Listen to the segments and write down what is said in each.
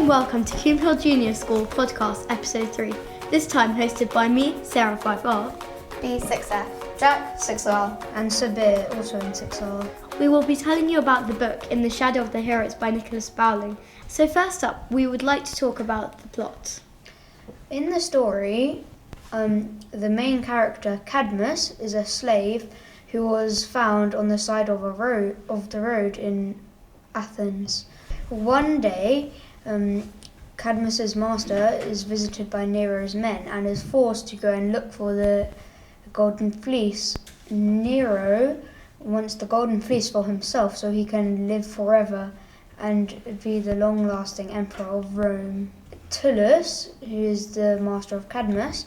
and welcome to Coombe Junior School Podcast Episode 3, this time hosted by me, Sarah 5R. B6F, Jack 6R, and Sabir, also in 6R. We will be telling you about the book In the Shadow of the Heroes by Nicholas Bowling. So first up, we would like to talk about the plot. In the story, the main character, Cadmus, is a slave who was found on the side of the road in Athens. One day, Cadmus's master is visited by Nero's men and is forced to go and look for the golden fleece. Nero wants the golden fleece for himself so he can live forever and be the long-lasting emperor of Rome. Tullus, who is the master of Cadmus,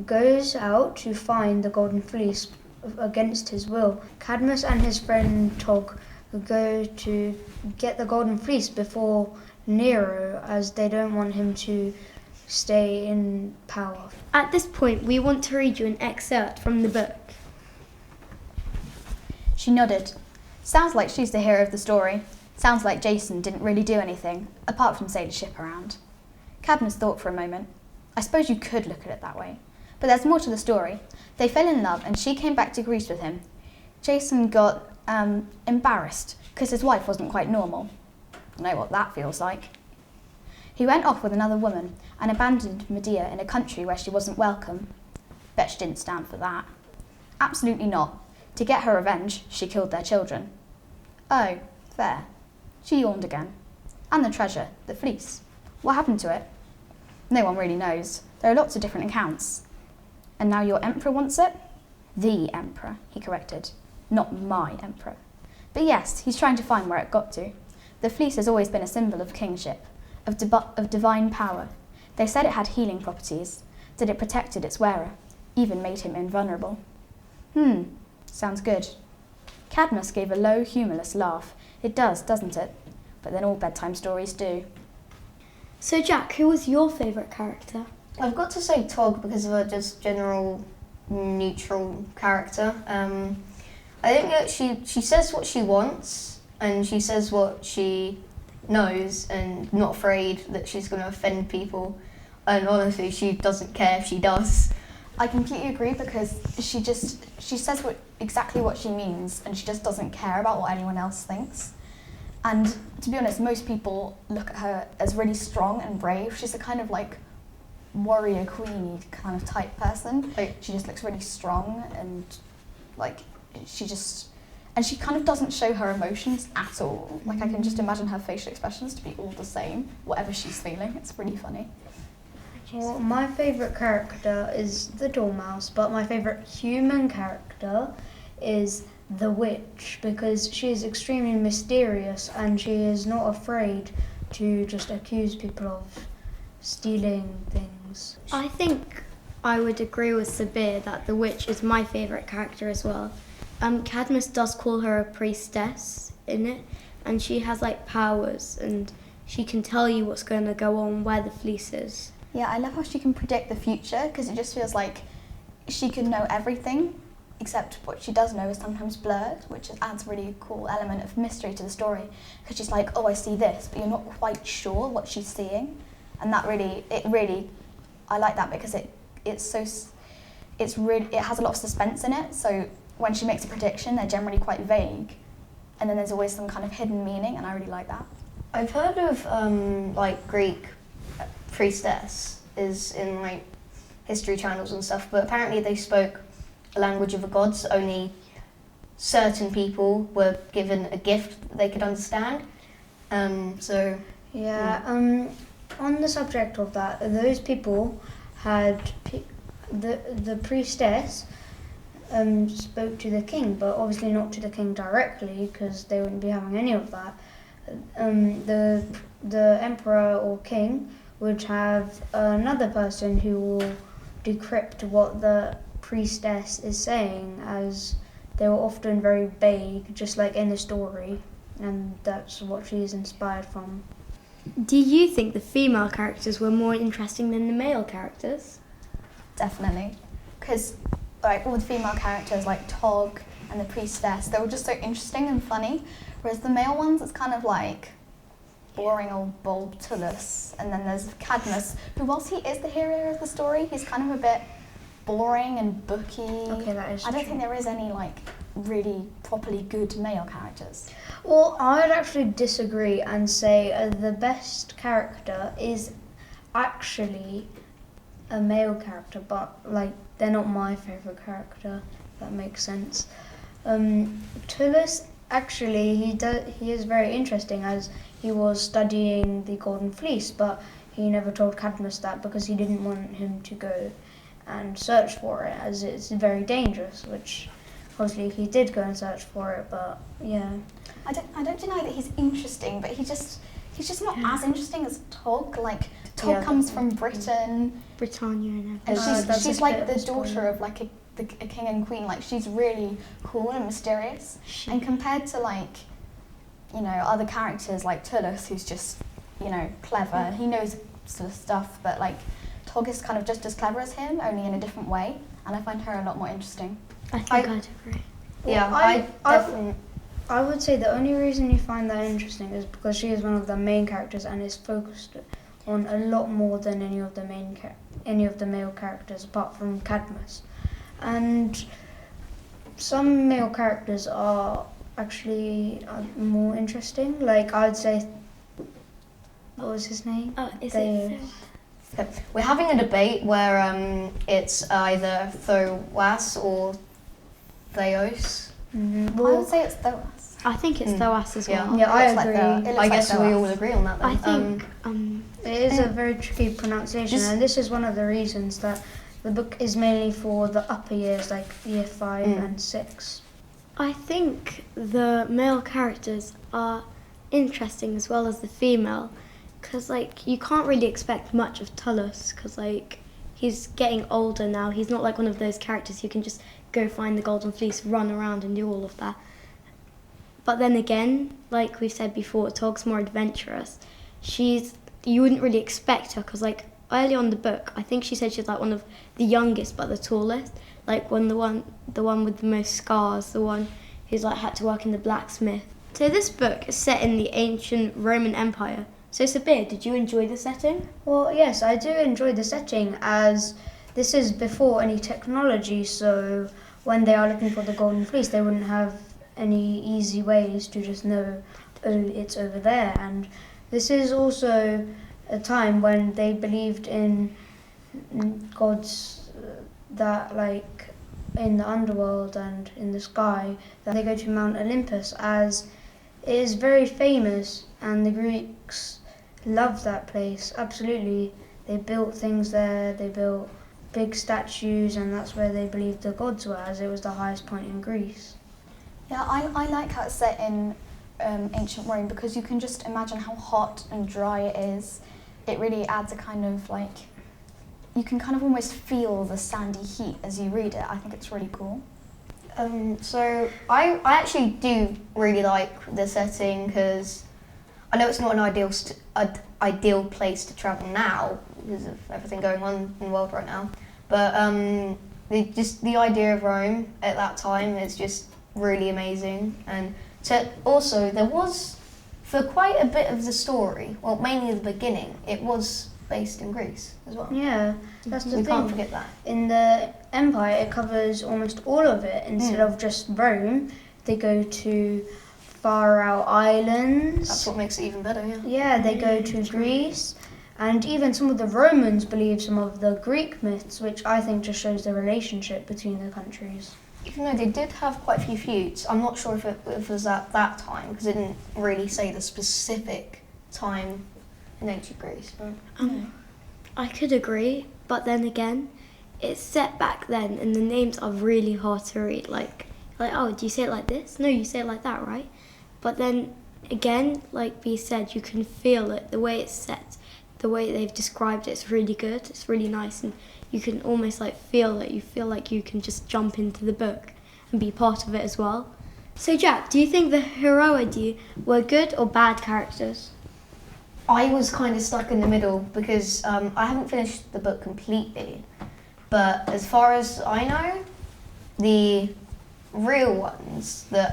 goes out to find the golden fleece against his will. Cadmus and his friend Tog go to get the golden fleece before Nero, as they don't want him to stay in power. At this point, we want to read you an excerpt from the book. She nodded. Sounds like she's the hero of the story. Sounds like Jason didn't really do anything, apart from sail the ship around. Cadmus thought for a moment. I suppose you could look at it that way. But there's more to the story. They fell in love and she came back to Greece with him. Jason got embarrassed because his wife wasn't quite normal. I know what that feels like. He went off with another woman and abandoned Medea in a country where she wasn't welcome. Bet she didn't stand for that. Absolutely not. To get her revenge, she killed their children. Oh, fair. She yawned again. And the treasure, the fleece. What happened to it? No one really knows. There are lots of different accounts. And now your emperor wants it? The emperor, he corrected. Not my emperor. But yes, he's trying to find where it got to. The fleece has always been a symbol of kingship, of divine power. They said it had healing properties, that it protected its wearer, even made him invulnerable. Sounds good. Cadmus gave a low, humorless laugh. It does, doesn't it? But then all bedtime stories do. So Jack, who was your favourite character? I've got to say Tog because of her just general neutral character. I think that she says what she wants and she says what she knows and not afraid that she's going to offend people. And honestly, she doesn't care if she does. I completely agree because she says exactly what she means and she just doesn't care about what anyone else thinks. And to be honest, most people look at her as really strong and brave. She's a kind of like warrior queenie kind of type person. Like, she just looks really strong and like she kind of doesn't show her emotions at all. Like I can just imagine her facial expressions to be all the same, whatever she's feeling. It's really funny. Well, my favourite character is the Dormouse, but my favourite human character is the witch because she is extremely mysterious and she is not afraid to just accuse people of stealing things. I think I would agree with Sabir that the witch is my favourite character as well. Cadmus does call her a priestess in it, and she has like powers and she can tell you what's going to go on, where the fleece is. Yeah, I love how she can predict the future because it just feels like she can know everything, except what she does know is sometimes blurred, which adds a really cool element of mystery to the story. Because she's like, oh, I see this, but you're not quite sure what she's seeing, and that I like that because it has a lot of suspense in it. So when she makes a prediction, they're generally quite vague, and then there's always some kind of hidden meaning, and I really like that. I've heard of Greek priestess is in like history channels and stuff, but apparently they spoke a language of the gods. Only certain people were given a gift that they could understand. On the subject of that, those people had the priestess spoke to the king, but obviously not to the king directly because they wouldn't be having any of that. The emperor or king would have another person who will decrypt what the priestess is saying, as they were often very vague, just like in the story, and that's what she is inspired from. Do you think the female characters were more interesting than the male characters? Definitely, because like all the female characters like Tog and the priestess, they were just so interesting and funny, whereas the male ones, it's kind of like boring old bulb Tullus, and then there's Cadmus, who whilst he is the hero of the story, he's kind of a bit boring and booky. Okay, that is I don't true. think there is any like really properly good male characters. Well, I would actually disagree and say the best character is actually a male character, but like they're not my favourite character. If that makes sense. Tullus actually he is very interesting as he was studying the Golden Fleece, but he never told Cadmus that because he didn't want him to go and search for it, as it's very dangerous. Which obviously he did go and search for it, but yeah. I don't deny that he's interesting, but he's just not as interesting as Tog. Like Tog comes from Britain, Britannia and and everything. she's like the daughter of like a king and queen. Like she's really cool and mysterious. And compared to like, you know, other characters like Tullus, who's just, you know, clever. He knows sort of stuff, but like Tog is kind of just as clever as him, only in a different way. And I find her a lot more interesting. I think I'd agree. Yeah, Well, I would say the only reason you find that interesting is because she is one of the main characters and is focused on a lot more than any of the male characters apart from Cadmus. And some male characters are actually more interesting. Like I'd say, what was his name? Oh, is Theos. it? Okay. We're having a debate where it's either Thoas or Theos. Mm-hmm. I would say it's Thoas. I think it's Thoas as Yeah. well. Yeah, I It looks like agree. it looks I like guess we Thoas. all agree on that then. I think It is a very tricky pronunciation, Just- and this is one of the reasons that the book is mainly for the upper years, like year 5 and 6. I think the male characters are interesting as well as the female, because like you can't really expect much of Tullus, because like he's getting older now. He's not like one of those characters who can just go find the Golden Fleece, run around and do all of that. But then again, like we've said before, Tog's more adventurous. You wouldn't really expect her, because like early on in the book, I think she said she's like one of the youngest but the tallest. Like the one with the most scars, the one who's like had to work in the blacksmith. So this book is set in the ancient Roman Empire. So Sabir, did you enjoy the setting? Well, yes, I do enjoy the setting, as this is before any technology, so when they are looking for the Golden Fleece, they wouldn't have any easy ways to just know, oh, it's over there. And this is also a time when they believed in gods that, like, in the underworld and in the sky, that they go to Mount Olympus, as it is very famous, and the Greeks loved that place, absolutely. They built things there, they built big statues, and that's where they believed the gods were, as it was the highest point in Greece. Yeah, I like how it's set in ancient Rome, because you can just imagine how hot and dry it is. It really adds a kind of like, you can kind of almost feel the sandy heat as you read it. I think it's really cool. So I actually do really like the setting, because I know it's not an ideal place to travel now because of everything going on in the world right now. But the idea of Rome at that time is just really amazing. And also there was, for quite a bit of the story, well, mainly the beginning, it was based in Greece as well. Yeah, that's the We thing. can't forget that. In the Empire, it covers almost all of it. Instead of just Rome, they go to far out islands. That's what makes it even better, yeah. Yeah, they go to Greece. And even some of the Romans believe some of the Greek myths, which I think just shows the relationship between the countries. Even though they did have quite a few feuds, I'm not sure if it was at that time, because it didn't really say the specific time in ancient Greece. But I could agree, but then again, it's set back then, and the names are really hard to read. Like, oh, do you say it like this? No, you say it like that, right? But then again, like B said, you can feel it. The way it's set, the way they've described it's really good. It's really nice, and you can almost like feel it. You feel like you can just jump into the book and be part of it as well. So Jack, do you think the Heroidae were good or bad characters? I was kind of stuck in the middle, because I haven't finished the book completely. But as far as I know, the real ones that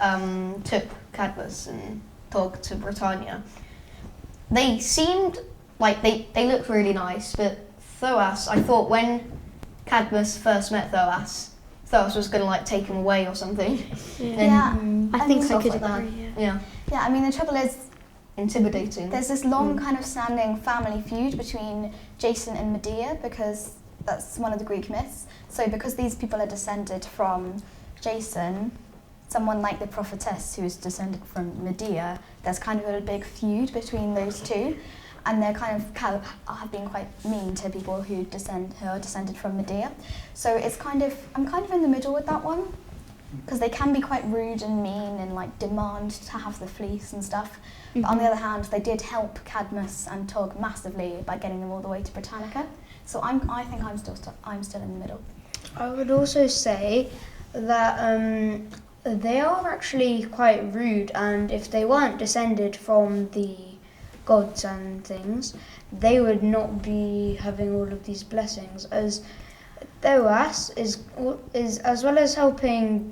took Cadmus and Tog to Britannia, they seemed like they looked really nice, but Thoas, I thought when Cadmus first met Thoas was going to like take him away or something. Yeah. I think I stuff could like that. agree. Yeah. Yeah, Yeah, I mean, the trouble is, intimidating. there's this long kind of standing family feud between Jason and Medea, because that's one of the Greek myths. So because these people are descended from Jason, someone like the prophetess who is descended from Medea, there's kind of a big feud between those two. And they're kind of have been quite mean to people who are descended from Medea. So it's I'm kind of in the middle with that one, because they can be quite rude and mean and like demand to have the fleece and stuff. But on the other hand, they did help Cadmus and Tog massively by getting them all the way to Britannica. So I think I'm still in the middle. I would also say that they are actually quite rude, and if they weren't descended from the gods and things, they would not be having all of these blessings. As Thoas is as well as helping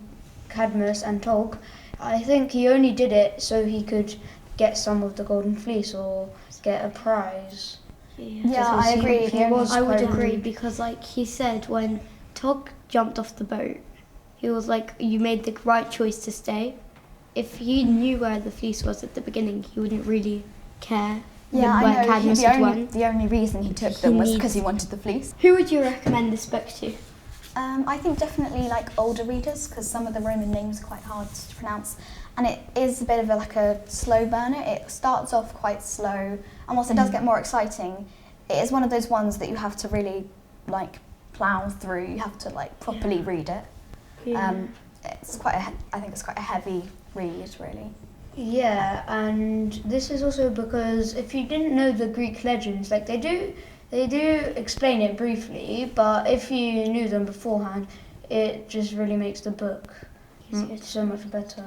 Cadmus and Tog, I think he only did it so he could get some of the golden fleece or get a prize. Yeah, I agree. I would agree, because like he said, when Tog jumped off the boat, he was like, you made the right choice to stay. If he knew where the fleece was at the beginning, he wouldn't really care. Yeah, I where know. Cadmus had won. The only reason he took them was because he wanted the fleece. Who would you recommend this book to? I think definitely like older readers, because some of the Roman names are quite hard to pronounce, and it is a bit of a slow burner. It starts off quite slow, and whilst it does get more exciting, it is one of those ones that you have to really like plough through. You have to like properly read it. Yeah. I think it's quite a heavy read, really. Yeah, and this is also because if you didn't know the Greek legends, like they do explain it briefly, but if you knew them beforehand, it just really makes the book so much better.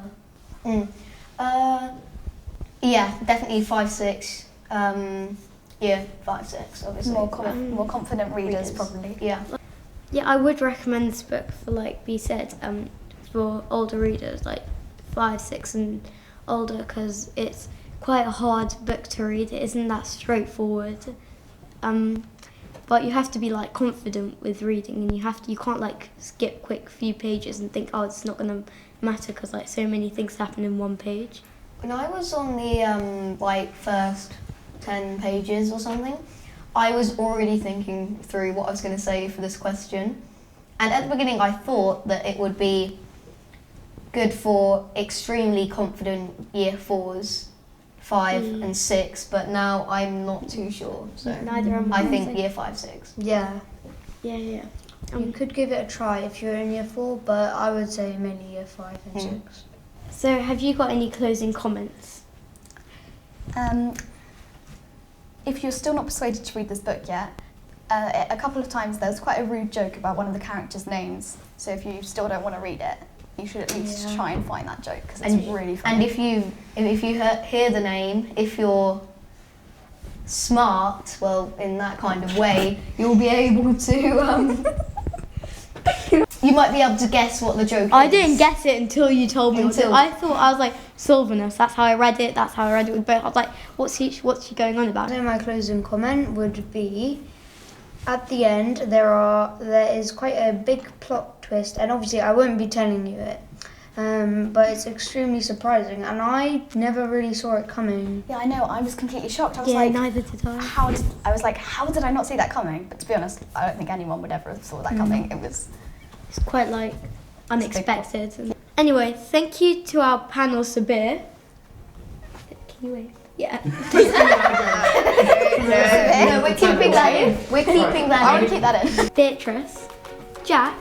Yeah, definitely 5-6. Yeah, 5-6, obviously. More confident readers, probably. Yeah. Yeah, I would recommend this book for, like B said, for older readers, like 5, 6 and older, because it's quite a hard book to read. It isn't that straightforward. But you have to be like confident with reading, and you can't like skip quick few pages and think, oh, it's not going to matter, because like so many things happen in one page. When I was on the like first 10 pages or something, I was already thinking through what I was going to say for this question. And at the beginning I thought that it would be good for extremely confident year 4s, 5 and 6, but now I'm not too sure. So Neither am I think year 5, 6. Yeah. Yeah. You could give it a try if you're in year 4, but I would say mainly year 5 and 6. So have you got any closing comments? If you're still not persuaded to read this book yet, a couple of times there was quite a rude joke about one of the characters' names. So if you still don't want to read it, you should at least try and find that joke, because it's really funny. And if you hear the name, if you're smart, well, in that kind of way, you'll be able to. You might be able to guess what the joke is. I didn't get it until you told me. Until- I thought, I was like, Sylvanus, that's how I read it with both. I was like, what's she going on about? So my closing comment would be, at the end there is quite a big plot twist, and obviously I won't be telling you it, but it's extremely surprising, and I never really saw it coming. Yeah, I know. I was completely shocked. I was Yeah, like, neither did I. how did I not see that coming? But to be honest, I don't think anyone would ever have saw that coming. It's quite like unexpected. Anyway, thank you to our panel, Sabir. Can you wave? Yeah. No, we're keeping that in. We're keeping that I in. want to keep that in. Beatrice, Jack,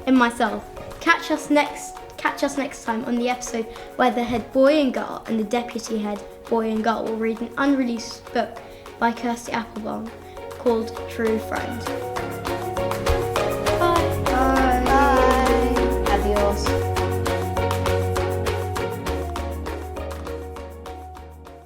and myself. Catch us next time on the episode where the head boy and girl and the deputy head boy and girl will read an unreleased book by Kirsty Applebaum called True Friend. Bye. Adios.